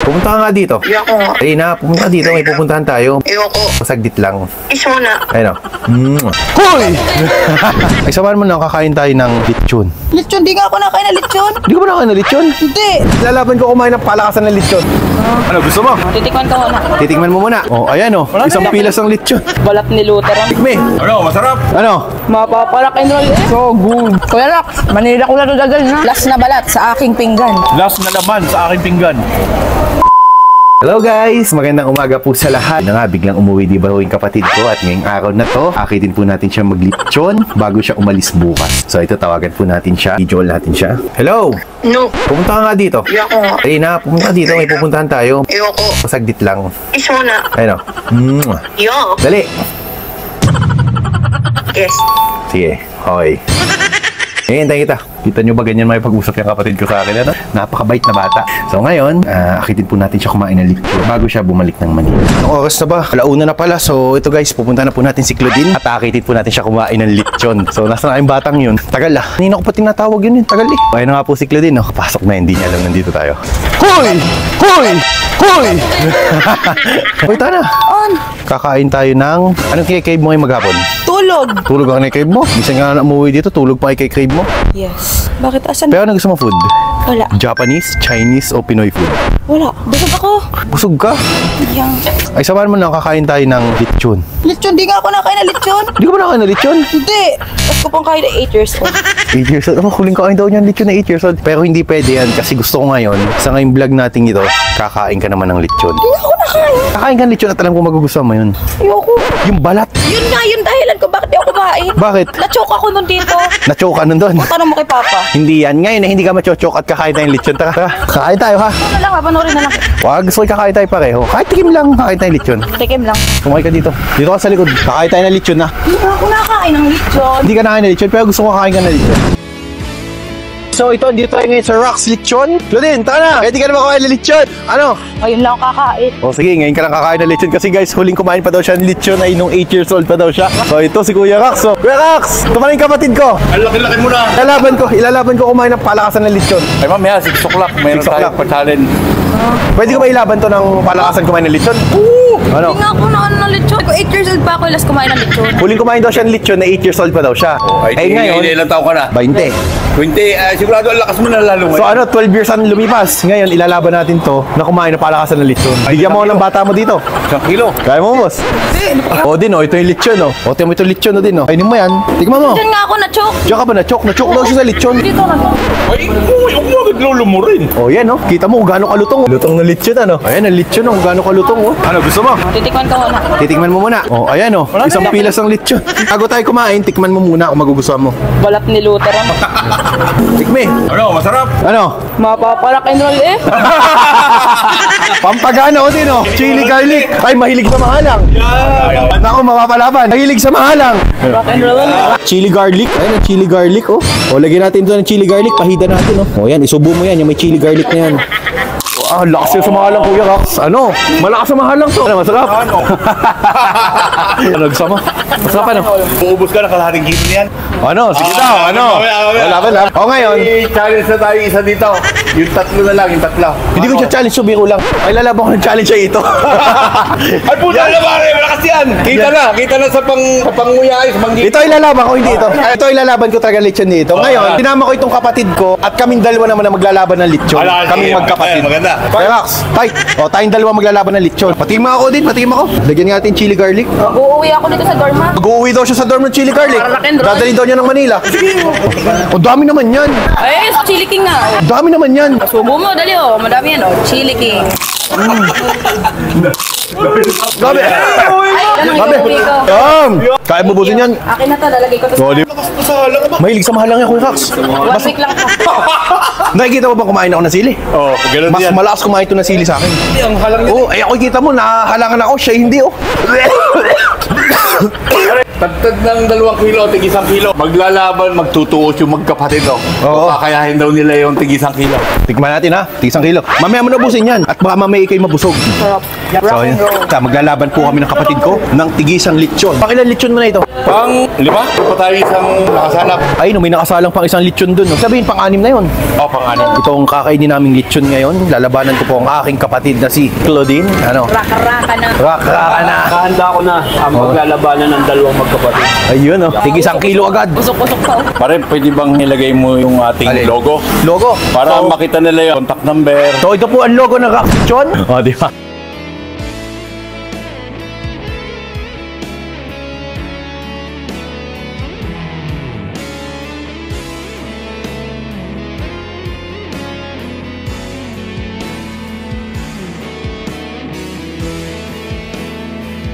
Pumunta ka nga dito. Ayoko nga. Reyna, pumunta ka dito. May pupuntahan tayo. Ayoko. Saglit lang. Kiss mo na. Ayun o. Hoy! Ay, samahan mo na, kakain tayo ng lechon. Lechon? Di nga ako nakain na lechon. Hindi ko ba nakain ng lechon? Hindi. Lalaban ko kumain ng palakasan ng lechon. Ano, gusto mo? Titikman ko na. Titikman mo muna. Oh, ayan o. Isang pilas ng lechon. Balat ni Luther. Tikme. Ano, masarap? Ano? Mapapalak and roll eh. So good. Kuya Rax, Manila ko na ito dadal na. Last na balat sa aking pinggan. Last na laman sa aking pinggan. Hello guys! Magandang umaga po sa lahat. Na nga, biglang umuwi di ba yung kapatid ko at ngayong araw na to, akitin po natin siya maglechon bago siya umalis bukas. So ito, tawagan po natin siya. I-join natin siya. Hello! No. Pumunta ka nga dito. Ayoko nga. Reyna, pumunta ka dito. May pupuntahan tayo. Ayoko. Saglit lang. Kiss mo na. Ayun o. Yo. Dali! Yes. Sige. Hoy. Hintayin kita. Kita nyo ba ganyan may pag-usap yung kapatid ko sa akin? Ano? Napakabait na bata. So ngayon, akitin po natin siya kumain ng lechon bago siya bumalik ng Manila. Anong oras na ba? Alauna na pala. So ito guys, pupunta na po natin si Claudine at akitin po natin siya kumain ng lechon. So nasa na yung batang yun? Tagal ah. Kanina ko pa tinatawag yun. Tagal eh. Ayun na nga po si Claudine. No? Pasok na, hindi niya alam nandito tayo. Hoy! Hoy! Hoy! Hoy, tara. On. Kakain tayo ng... Anong kikave mo ngayon maghapon? Tulog. Tulog ang kikave mo? Minsan nga na umuwi dito, tulog pa kay crave mo. Yes. Bakit asan? Pero ano gusto mo food? Wala. Japanese, Chinese o Pinoy food? Wala. Busog ako. Busog ka? Yang. Ay, samahan mo na, kakain tayo ng lechon. Lechon? Di nga ako nakain na lechon. Hindi ko ba nakain ng lechon? Hindi. Tapos ko pang kain na 8 years old. 8 years old? Ano, huling kain daw niyan lechon na 8 years old. Pero hindi pwede yan kasi gusto ko ngayon, sa ngayong vlog natin ito, kakain ka naman ng lechon. Di nga ako nakain. Kakain ka ng lechon at alam ko magugustuhan mo yun. Ayoko. Yung balat. Yun nga yung dahilan ko bakit di ako kumain. Bakit? Na-choke ako nun dito. Na-choke ka nun doon. Tanong mo kay Papa. Hindi yan. Ngayon na hindi ka machochoke at kakain tayong lechon. Tara, kakain tayo ha. Ano na lang, papanoorin na lang. Wag, gusto ko kakain tayo pareho. Kahit tikim lang, kakain tayong lechon. Tikim lang. Kumain ka dito. Dito ka sa likod. Kakain tayo ng lechon na. Di nga ako nakain ng lechon. Hindi ka nakain ng lechon, pero gusto ko kakain ka ng lechon. So ito, dito tayo ngayon sa Rox Lechon. Claudine, tara na! Ready ka na ba kumain ng lechon? Ano? Ngayon lang ako kakain. O sige, ngayon ka lang kakain ng lechon kasi guys, huling kumain pa daw siya ng lechon ay nung 8 years old pa daw siya. So ito si Kuya Rax. So, Kuya Rax, tumaling kapatid ko. Ang laki-laki mo na. Ilalaban ko kumain ng palakasan ng lechon. Ay mamaya, 6 o'clock. Mayroon 6 tayo o'clock. pa-challenge. Pwede ko ba ilaban to ng palakasan kumain ng lechon? Oo! Ano? Di nga ako na ng lechon. 8 years old pa ako, last kumain ng lechon. Huling kumain daw siya ng lechon na 8 years old pa daw siya. Ay, ngayon, ilang taon ka na? 20. 20, sigurado ang lakas mo na lalo So ngayon. ano, 12 years ang lumipas. Ngayon, ilalaban natin to na kumain ng palakasan ng lechon. Bigyan mo ng bata mo dito. 1 kilo. Kaya mo, boss? O din, ito yung lechon, o. O, tingnan mo ito yung lechon, o din, o. Kainin mo yan. Tignan mo. Diyan nga ako na-choke. Diyan ka ba na-choke? Na-choke daw siya sa lechon. Dito na to. Ay, huwag mo agad lolo mo rin. O, yan, o. Kita mo kung gaano kalutong. Lutong ng lechon, ano? Ayan, ang lechon, o. Kung gaano kalutong, o. Ano, gusto mo? Titikman ko na. Titikman mo muna. O, ayan, o. Isang pilas ng lechon. Bago tayo kumain, tikman mo muna kung magugustuhan mo. Balat ni Luther. Tikme. Ano, masarap? Ano? Mapapalak and roll eh. Pampagana, o din, o. Chili garlic. Ay, mahilig sa mahalang. Naku, mapapalaban. Mahilig sa mahalang. Rock and roll. Chili garlic. Ayun, ang chili garlic, oh. O, lagyan natin ito ng chili garlic. Pahida natin, oh. O, yan. Isubo mo yan. Yung may chili garlic na yan. Ah, lakas yun sa mahalang, Kuya Rax. Ano? Malakas sa mahalang to. Ano, masarap? Ano, gusto mo? Masarap, ano? Uubos ka na kalahating kilo niyan. Ano? Sige daw, ano? Wala ba lang? O, ngayon. Challenge na tayo isa dito. Yung tatlo na lang, yung tatlo. Hindi ko siya challenge, subiro lang. Ay, lalaban ko ng challenge siya ito. Ay, puta na pare, malakas yan. Kita na sa panguyay, sa panggi. Ito ilalaban ko, hindi ito. Ito ilalaban ko talaga lechon dito. Ngayon, tinama ko itong kapatid ko at kaming dalawa naman na maglalaban ng lechon. Kaming magkapatid. Maganda. Relax. Fight. O, tayong dalawa maglalaban ng lechon. Patima ako din, patima ko. Lagyan natin chili garlic. Uuwi ako dito sa dorm ha. Mag-uwi daw siya sa dorm ng chili garlic. Para rock and roll. Dadalhin daw niya ng Manila. O, dami naman yan. Ay, Chili King nga. Dami naman yan. Subo mo, dali oh. Madami yan oh. Chili King. Gabi. Ay, ano Gabi. yung uwi ko? Kaya bubusin yan. Akin na to, lalagay ko to sa... Mahilig sa mahalang yan, Kuya Rax. 1 week lang to. Nakikita mo bang kumain ako ng sili? Oh, ganun Mas yan. malakas kumain ito ng sili sa akin. Ang halang Oo, ako kita mo, nahahalangan ako. Siya hindi, oh. Tagtag ng 2 kilo, tig 1 kilo. Maglalaban, magtutuos yung magkapatid, oh. Oo. Kakayahin daw nila yung tig 1 kilo. Tikman natin ha, tig 1 kilo. Mamaya mo nabusin yan at baka mamaya ikaw'y mabusog. Sarap. So, Rock and roll. maglalaban po kami ng kapatid ko ng tigisang lechon. Pang ilan lechon mo na ito? Pang 5, pa tayo isang nakasalap. Ay, no, may nakasalang pang isang lechon dun. No? Sabihin, pang 6 na yun. Oh, pang 6. Itong kakainin naming lechon ngayon, lalabanan ko po ang aking kapatid na si Claudine. Ano? Raka-raka na. Raka na. Kahanda ko na ang maglalabanan ng 2 magkapatid. Ayun, oh. Tig 1 kilo agad. Usok-usok pa. Pare, pwede bang nilagay mo yung ating Alin? logo? Logo. Para So, makita nila yung contact number. so ito po ang logo ng Rock Lechon. O, di ba?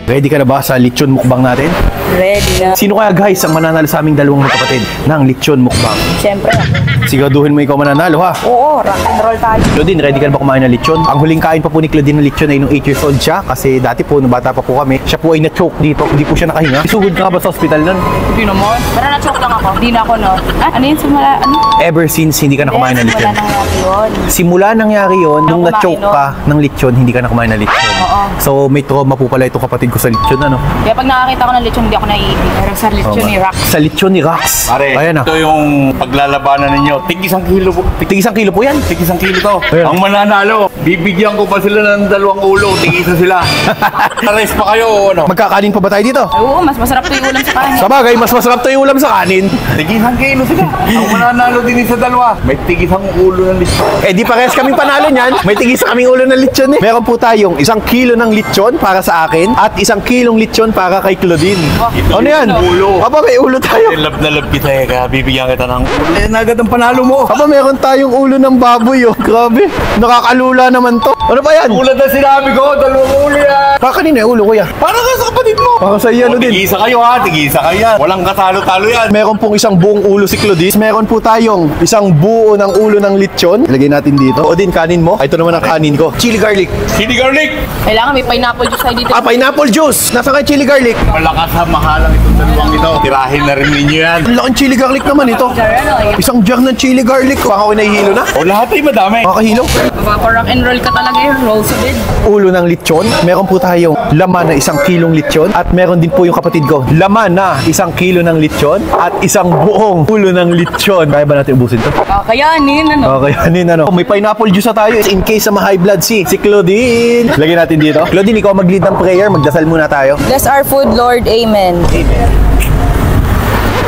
Ready ka na ba sa lechon mukbang natin? Ready na. Sino kaya guys ang mananalo sa aming dalawang magkapatid ng lechon mukbang? Siyempre. Siguraduhin mo ikaw mananalo ha. Oo, rock and roll tayo. Claudine, ready ka na ba kumain ng lechon? Ang huling kain pa po ni Claudine ng lechon ay nung 8 years old siya kasi dati po, nung bata pa po kami, siya po ay na-choke dito. Hindi po siya nakahinga. Isugod ka ba sa hospital nun? Hindi naman. Pero na-choke lang ako. Hindi na ako, no? Ah, ano yun? Simula, ano? Ever since, hindi ka na kumain ng lechon. Simula nangyari yun. Simula nangyari yun, nung Ako na-choke kumain ka ng lechon, hindi ka na kumain ng lechon. Oo. So, may trauma po pala itong kapatid ko sa lechon, ano? Kaya pag nakakita ko ng lechon, hindi ako naiibig. Pero sa lechon ni Rock. Sa lechon ni Rax. Pare, Ayan ito yung paglalabanan ninyo. Tig 1 kilo po. Tig 1 kilo po yan. Tig 1 kilo to. Ayan. Ang mananalo, bibigyan ko pa sila ng 2 ulo. Tig 1 sila. Pares pa kayo o ano? Magkakanin pa ba tayo dito? Ay, oo, mas masarap to yung ulam sa kanin. Sa bagay, mas masarap to yung ulam sa kanin. Tig 1 kilo sila. Ang mananalo din sa 2. May tig 1 ulo ng lechon. Eh di parehas kaming panalo niyan. May tigis kaming ulo ng lechon eh. Meron po tayong 1 kilo ng lechon para sa akin at 1 kilong lechon para kay Claudine. Ano yan? Ulo. Aba, may ulo tayo. Love na love kita eh, kaya bibigyan kita ng ulo. Eh, agad ang panalo mo. Aba, meron tayong ulo ng baboy oh. Grabe. Nakakalula naman to. Ano ba yan? Ulad na sinabi ko, 2 ulo yan. Kakanina yung ulo kuya. Para ka sa kapatid mo. Para sa iyo, ano din? Tig-isa kayo ha, tig-isa kayo yan. Walang katalo-talo yan. Meron pong 1 buong ulo si Claudine. Meron po tayong 1 buo ng ulo ng lechon. Ilagay natin dito. O din, kanin mo. Ay, ito naman ang kanin ko. Chili garlic. Chili garlic. Kailangan may pineapple juice tayo dito. Ah, pineapple juice. Nasaan kayo chili garlic? Malakas ha, mahalang itong 2 ito. Tirahin na rin ninyo yan. Ang laking chili garlic naman ito. Ano, 1 jar ng chili garlic. Baka ako nahihilo na. O lahat ay madami. Makakahilo. rock and roll ka talaga yun. Roll sa bed. Ulo ng lechon. Meron po tayong laman na 1 kilong lechon. At meron din po yung kapatid ko. Laman na 1 kilo ng lechon. At 1 buong ulo ng lechon. Kaya ba natin ubusin to? Kakayanin, ano? Okay, anin ano. May pineapple juice na tayo in case na ma-high blood si Claudine. Lagyan natin dito. Claudine, ikaw mag-lead ng prayer. Magdasal muna tayo. Bless our food, Lord. Amen.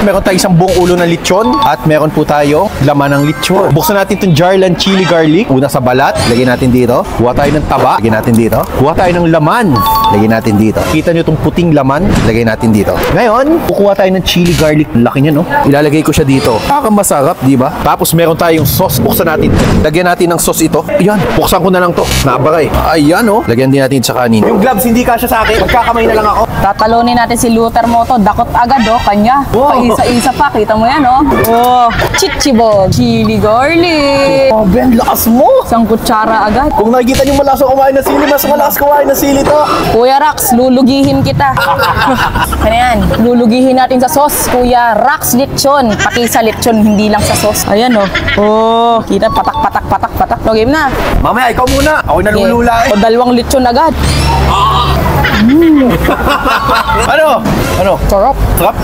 Meron tayo 1 buong ulo ng lechon at meron po tayo laman ng lechon. Buksan natin itong jar ng chili garlic. Una sa balat, lagyan natin dito. Kuha tayo ng taba, lagyan natin dito. Kuha tayo ng laman, lagyan natin dito. Kita nyo itong puting laman, lagyan natin dito. Ngayon, kukuha tayo ng chili garlic. Laki niya, no? Ilalagay ko siya dito. Masarap, di ba? Tapos meron tayong sauce. Buksan natin. Lagyan natin ng sauce ito. Ayan, buksan ko na lang to. Nabaray. Ayan, oh. Lagyan din natin sa kanin. Yung gloves, hindi kasya sa akin. Magkakamay na lang ako. Tatalunin natin si Luther mo to. Dakot agad, oh. Kanya. Wow. Paisa-isa pa. Kita mo yan, oh. Oh. Chichibog. Chili garlic. Oh, Ben, lakas mo. 1 kutsara agad. Kung nakikita niyo malakas ako kumain ng sili, mas malakas kumain ng sili to. Kuya Rax, lulugihin kita. Ano yan? Lulugihin natin sa sauce. Kuya Rax lechon. Pati sa lechon, hindi lang sa sauce. Ayan, oh. Oh. Kita, patak. Logim na. Mamaya, ikaw muna. Ako nalulula eh. O 2 lechon agad. Ano? Ano? Sarap. Sarap?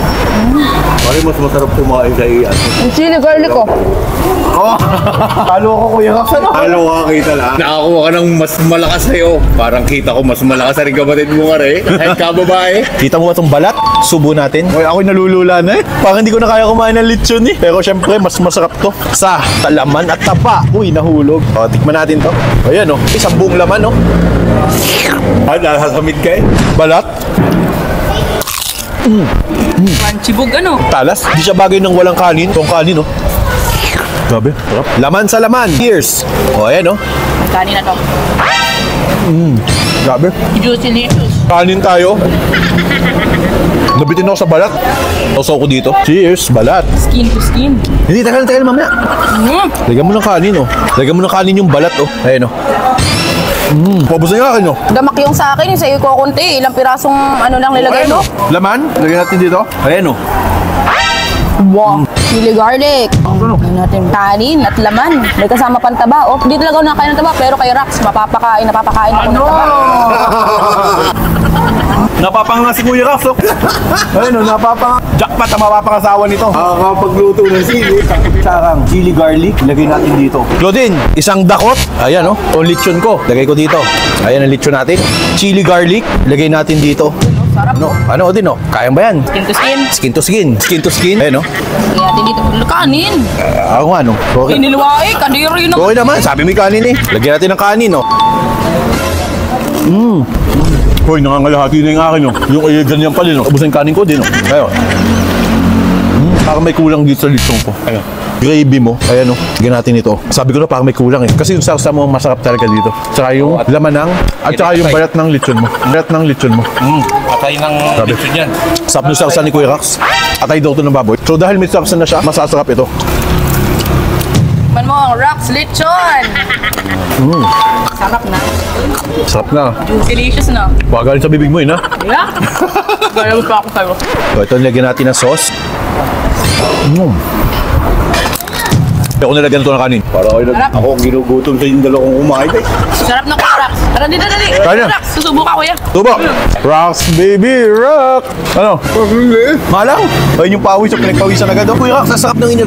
Pare, mas masarap kumain sa iyan. Ang chili garlic, oh. Oh. Talo ko kuya Rax. Ano? Ano ka kita lang? Nakakuha ka ng mas malakas sa'yo. Parang kita ko mas malakas sa rin kapatid mo nga rin. Kahit ka babae. Kita mo ba itong balat? Subo natin. Oy, ako'y nalulula na eh. Parang hindi ko na kaya kumain ng lechon eh. Pero syempre, mas masarap to. Sa talaman at taba. Uy, nahulog. O, tikman natin to. Ayan, oh. 1 buong laman, oh. Ah, nasasamid ka eh. Balat. Chibog, ano? Talas. Hindi siya bagay ng walang kanin. Itong kanin, oh. Grabe. Sarap. Laman sa laman. Cheers. O, ayan, oh. Kanin na to. Grabe. Juicy delicious. Kanin tayo. Nabitin ako sa balat. Toso ko dito. Cheers, balat. Skin to skin. Hindi, tagal mamaya. Lagyan mo ng kanin, oh. Lagyan mo ng kanin yung balat, oh. Ayan, oh. Pabusin nga akin, no? Damak yung sa akin, yung sa'yo ko konti. Ilang pirasong ano lang nilagay mo? Laman, lagyan natin dito. Ayan, no? Wow. Chili garlic. Lagyan natin kanin at laman. May kasama pang taba. Oh, hindi talaga ako nakain ng taba, pero kay Rax, napapakain ako ng taba. Napapanga si Kuya Rax, oh. Ayun, no, napapanga. Jackpot ang mapapangasawa nito. Nakakapagluto ng sili. Sarang chili garlic, lagay natin dito. Claudine, isang dakot. Ayan, oh. O lechon ko, lagay ko dito. Ayan ang lechon natin. Chili garlic, lagay natin dito. Sarap. Ano din, oh. Kaya ba yan? Skin to skin. Skin to skin. Skin to skin. Ayan, oh. Lagyan natin dito. Kanin. Ako nga, no. Okay. Inilwa eh. Kadiri naman. Okay naman, sabi mo yung kanin eh. Lagyan natin ng kanin, oh. Hoy, nangangalahati na yung akin, oh. Yung ganyan pala, no. Ubusin yung kanin ko din, oh. Ayun. Parang may kulang dito sa lechon ko. Ayun. Gravy mo, ayan, oh. Lagyan natin ito. Sabi ko na parang may kulang, eh. Kasi yung sauce mo masarap talaga dito. Tsaka yung laman ng, at tsaka yung balat ng lechon mo. Balat ng lechon mo. Atay ng lechon yan. Sarap yung sauce ni Kuya Rax. Atay daw ito ng baboy. So dahil may sauce na siya, masasarap ito. Man mo ang Rax lechon. Sarap na. Sarap na. Delicious na. Pagaling sa bibig mo, yun, ha? Yeah. Galaw pa ako sa'yo. So ito, nilagyan natin ng sauce. Ako nilagyan ito ng kanin. Para ako ginugutom sa yung dalawang kumain eh. Sarap na Kuya Rax. Tara dito, dali. Kaya na. Rax, susubukan ko yan. Tubo! Rocks, baby, rock! Ano? Malang? Ayun yung pawis, yung pinagpawisan agad. Oh, Kuya Rax, sasarap ng inyo.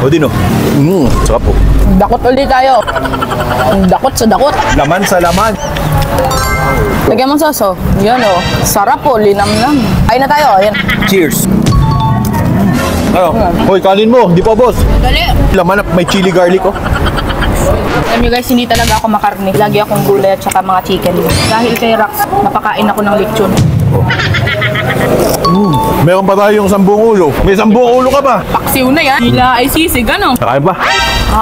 O din, oh. Sarap po. Dakot ulit tayo. Dakot sa dakot. Laman sa laman. Lagyan mo sauce, oh. Yan, oh. Sarap po, linamnam. Ay na tayo, ayan. Cheers! Ano? Hoy, kanin mo, di pa, boss. Dali. Laman, may chili garlic, oh. Alam nyo guys, hindi talaga ako makarne. Lagi akong gulay at saka mga chicken. Dahil kay Rax, napakain ako ng lechon. Meron pa tayong 10 ulo. May 10 ulo ka pa. Paksiw na yan. Hila ay sisig, ano? Nakain pa.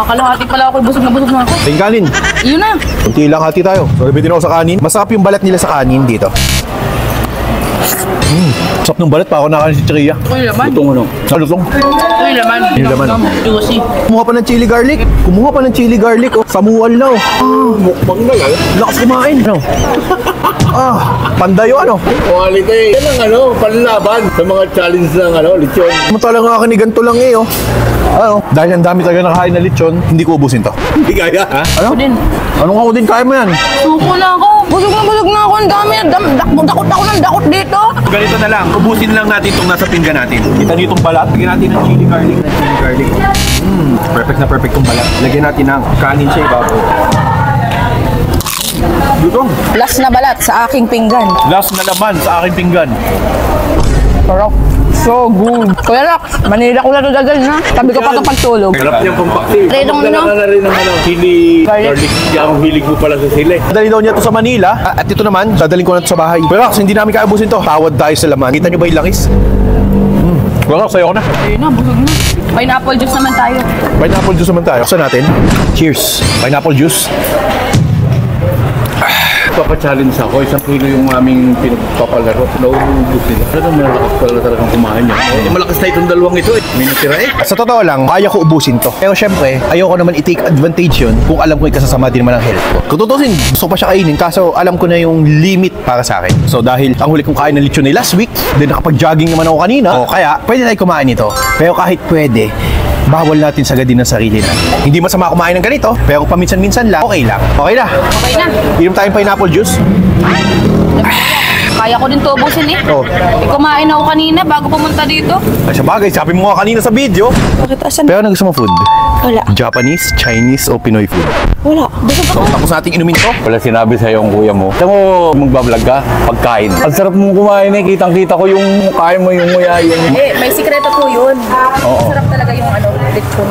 Kalahati pala ako, busog na ako. Tingin kanin. Iyon na. Kunti lang hati tayo. So, bitin ako sa kanin. Masarap yung balat nila sa kanin dito. Sarap ng balat pa ako nakain si Chiria. Uy, laman. Lutong ano? Sa lutong. Uy, laman. Yung laman. Juicy. Kumuha pa ng chili garlic. Kumuha pa ng chili garlic. Oh. Samual na. Oh. Mukbang na lang. Lakas kumain. Ano? Pandayo ano? Quality. Yan ang panlaban sa mga challenge ng lechon. Matalang nga kaniganto lang eh. Oh. Ano? Dahil ang dami talaga nakain na lechon, hindi ko ubusin to. Hindi kaya, ha? Ano? Ako din. Anong ako din kaya mo yan? Suko na ako. Busog na ako. Ang dami. Dakot ako ng dakot dito. Ganito na lang, ubusin lang natin itong nasa pinggan natin. Kita niyo itong balat, lagyan natin ng chili garlic. Perfect na perfect itong balat. Lagyan natin ng kanin siya ibabaw. Lutong. Last na balat sa aking pinggan. Last na laman sa aking pinggan. Sarap. So good. Kuya Rax, Manila ko na ito dadalhin ha. Tabi ko pa itong pagtulog. Sarap niyang pampakti. Redong Dala ka na rin ng chili garlic. Yung hilig mo pala sa sili. Dadali daw niya ito sa Manila. At ito naman, dadaling ko na ito sa bahay. Pero Rax, hindi namin kaya ubusin to. Tawad tayo sa laman. Kita niyo ba yung langis? Well, Rax, sayo ko na. Ayun na, busog na. Pineapple juice naman tayo. Pineapple juice naman tayo. Saan natin? Cheers. Pineapple juice. Papa-challenge ako, 1 kilo yung aming pinagpapalaro. Nauubos nila. Talagang malakas pala talagang kumain niya. Malakas na itong dalawang ito eh. May natira eh. Sa totoo lang, kaya ko ubusin to. Pero syempre, ayoko naman i-take advantage yun kung alam ko ikasasama din naman ang health ko. Kung tutusin, gusto ko pa siya kainin. Kaso alam ko na yung limit para sa akin. So dahil ang huli kong kain ng lechon ay last week, then nakapag-jogging naman ako kanina, o kaya pwede tayo kumain ito. Pero kahit pwede, bawal natin sagadin ng sarili na. Hindi masama kumain ng ganito, pero paminsan-minsan lang, okay lang. Okay na. Okay na. Inom tayong pineapple juice. Kaya ko din to ubusin eh. Oh. Kumain ako kanina bago pumunta dito. Ay, sa bagay, sabi mo nga kanina sa video. Bakit asan? Pero ano gusto mo food? Wala. Japanese, Chinese, o Pinoy food? Wala. Busog So, ako. tapos nating inumin to. Wala sinabi sa'yo ang kuya mo. Alam mo, magbablog ka, pagkain. Ang sarap mong kumain eh. Kitang-kita ko yung kain mo, yung muya, yung... May sikreto po yun. Oo. Sarap talaga yung lechon.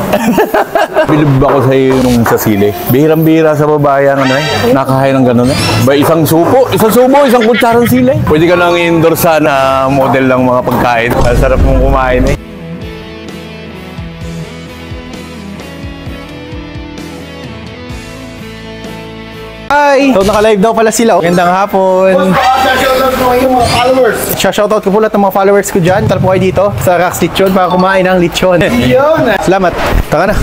Bilib ako sa'yo nung sa sili. Bihirang-bihira sa babae ang nakahain ng gano'n eh. Ba isang supo, isang kutsarang sili. Pwede ka nang i-endorse na model ng mga pagkain. Ang sarap mong kumain eh. Hi! So, naka-live daw pala sila. Magandang hapon. Shoutout ko kayo mga followers. Shoutout ko po lahat ng mga followers ko dyan. Tara po kayo dito sa Rax Lechon para kumain ng lechon. Salamat. Taka na.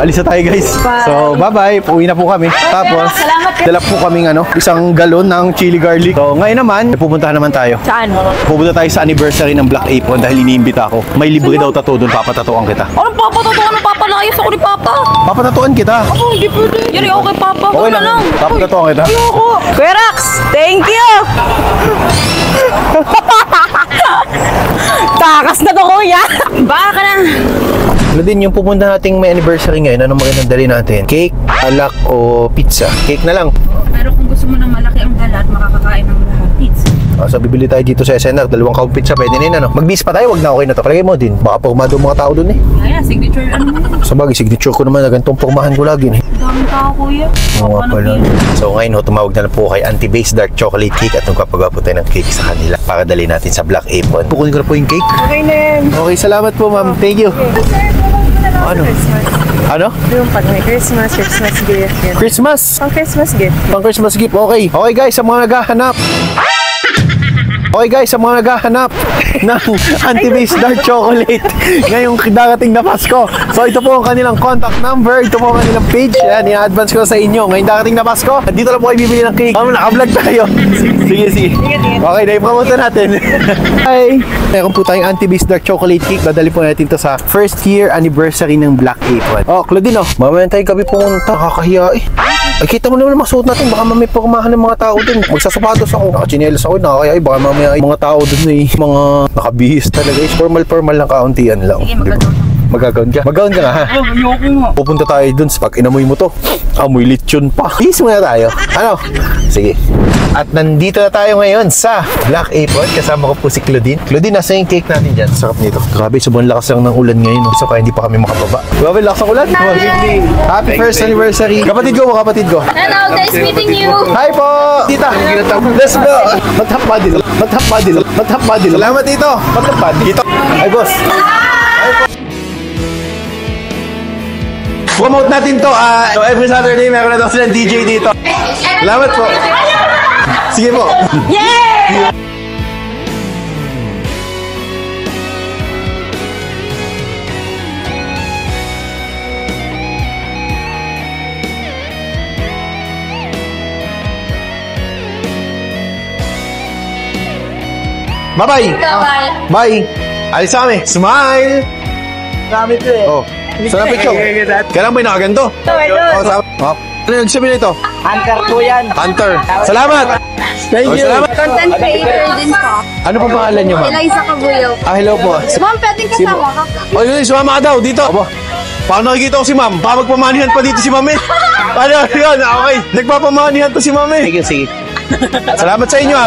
Alis na tayo guys. So bye-bye. Uwi na po kami. Tapos dala po kaming isang galon ng chili garlic. So ngayon naman, pupuntahan naman tayo. Saan? Pupunta tayo sa anniversary ng Black Apron dahil iniimbita ako. May libre daw tattoo doon. Papatatuan kita. Anong papatatuan ng papalayas ako ni Papa? Papatatuan kita. Oh, hindi pwede. Yan ako kay Papa. Okay lang. Papatatuan kita. Ayoko. Kuya Rax, thank you! Takas na to, kuya! Baka ka na! Ano din yung pupunta nating may anniversary ngayon? Anong magandang dali natin? Cake, alak, o pizza? Cake na lang. Pero kung gusto mo ng malaki ang dala at makakakain ng lahat, pizza. So bibili tayo dito sa SNR. 2 count pizza. Pwede na yun, Mag-bis pa tayo. Wag na, okay na to. Palagay mo din. Baka purmado mga tao dun Kaya, signature ano mo yun? Sa bagay, signature ko naman na ganitong purmahan ko lagi. Daming tao, kuya. Oo nga pala. So ngayon, tumawag na lang po kay Auntie Base Dark Chocolate Cake at magpapagawa po tayo ng cake sa kanila para dali natin sa Black Apron. Pukunin ko na po yung cake. Okay na yan. Okay, salamat po ma'am. Thank you. Ano? Ano? Yung pag may Christmas gift. Yan. Christmas. Pang Christmas gift. Pang Christmas gift. Okay. Okay guys, sa mga naghahanap. Okay guys, sa mga naghahanap ng Anti-Base Dark Chocolate ngayong darating na Pasko. So ito po ang kanilang contact number, ito po ang kanilang page. Yan, i-advance ko sa inyo. Ngayong darating na Pasko, dito lang po kayo bibili ng cake. Naka-vlog tayo. Sige. Okay, na-promote natin. Hi! Meron po tayong Anti-Base Dark Chocolate Cake. Dadali po natin to sa first year anniversary ng Black Apron. Oh, Claudine, mamaya tayo gabi pumunta. Nakakahiya eh. Ay, kita mo naman masuot natin. Baka mamaya pagkumahan ng mga tao dun. Magsasapatos ako. Nakachinelas ako. Nakakaya. Baka mamaya ay mga tao dun mga nakabihis talaga. Formal lang kauntian lang. Sige, magagawa. Magagaon ka? Magagaon ka nga ha? Ayoko nga. Pupunta tayo dun. Pag inamoy mo to, amoy lechon pa. His muna tayo. Ano? Sige. At nandito na tayo ngayon sa Black Apron. Kasama ko po si Claudine. Claudine, nasa yung cake natin dyan. Sarap nito. Grabe, sobrang lakas lang ng ulan ngayon. So kaya hindi pa kami makababa. Grabe, lakas ng ulan. Happy first anniversary. Kapatid ko. Hello, nice meeting you. Hi po! Tita! Let's go! Mathap body. Salamat dito! Mathap body. Dito. Ay, boss. Promote natin to. Every Saturday meron na daw silang DJ dito. Salamat po. Sige po. Yeah! Bye-bye. Bye. Alis sa amin. Smile. Dami to eh. Oh. Saan ang picture? Kailan ba yung nakaganto? Oh, ano yung sabi nito? Hunter po yan. Hunter. Salamat. Thank you. Salamat. Content creator din po. Ano pa pangalan niyo, ma'am? Eliza Cabuyo. Hello po. Ma'am, pwedeng kasama ka? Oh, yun, sumama ka daw dito. Aba. Paano nakikita ko si ma'am? Baka magpamanihan pa dito si ma'am eh. Ano yun? Okay. Nagpapamanihan to si ma'am eh. Sige. Salamat sa inyo ha.